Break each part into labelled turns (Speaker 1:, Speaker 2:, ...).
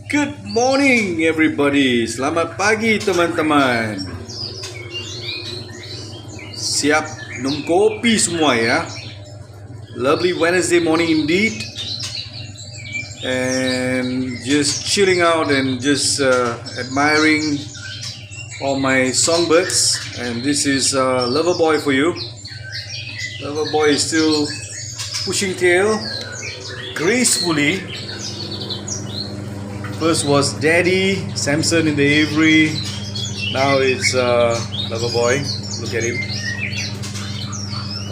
Speaker 1: Good morning everybody. Selamat pagi teman-teman. Siap minum kopi semua ya. Lovely Wednesday morning indeed. And just chilling out and just admiring all my songbirds. And this is Lover Boy for you. Lover Boy is still pushing tail gracefully. First was Daddy, Samson in the Avery. Now it's Lover Boy. Look at him,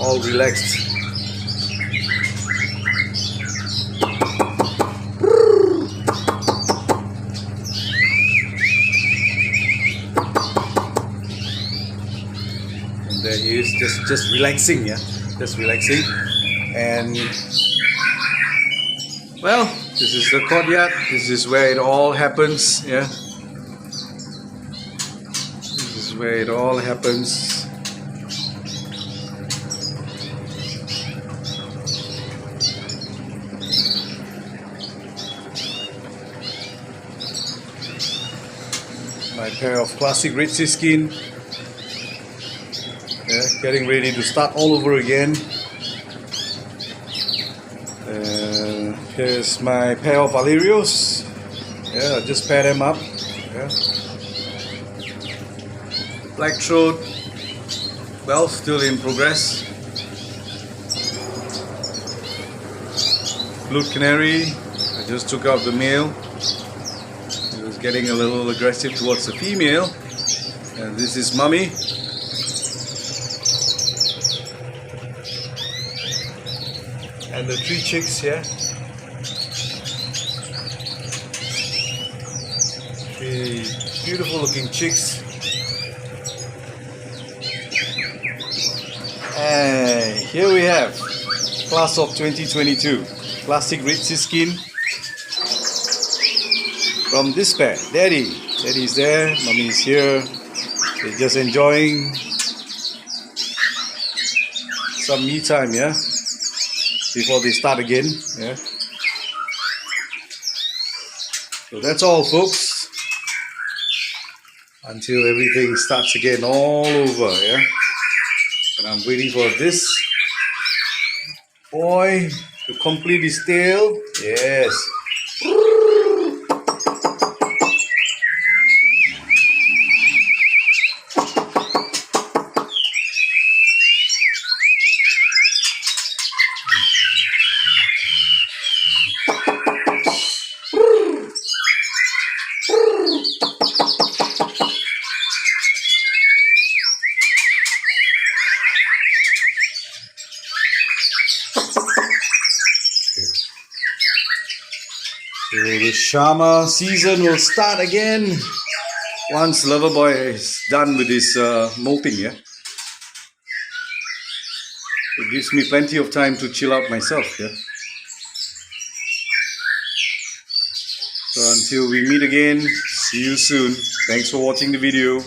Speaker 1: all relaxed. And there he is, just relaxing, yeah, just relaxing. And well, this is the courtyard. This is where it all happens. Yeah, this is where it all happens. My pair of classic red skin. Yeah, getting ready to start all over again. Here's my pair of Valerios. Yeah, I just pair them up. Yeah. Black throat, well, still in progress. Blue canary, I just took out the male. He was getting a little aggressive towards the female. And this is Mummy. And the 3 chicks here. 3 beautiful looking chicks. And here we have class of 2022 classic red skin from this pair. Daddy's there, Mummy's here. They're just enjoying some me time, yeah, before they start again. Yeah. So that's all, folks. Until everything starts again all over, yeah. And I'm waiting for this boy to complete his tail. Yes. So the Shama season will start again once Lover Boy is done with his molting, yeah. It gives me plenty of time to chill out myself, yeah. So until we meet again, see you soon. Thanks for watching the video.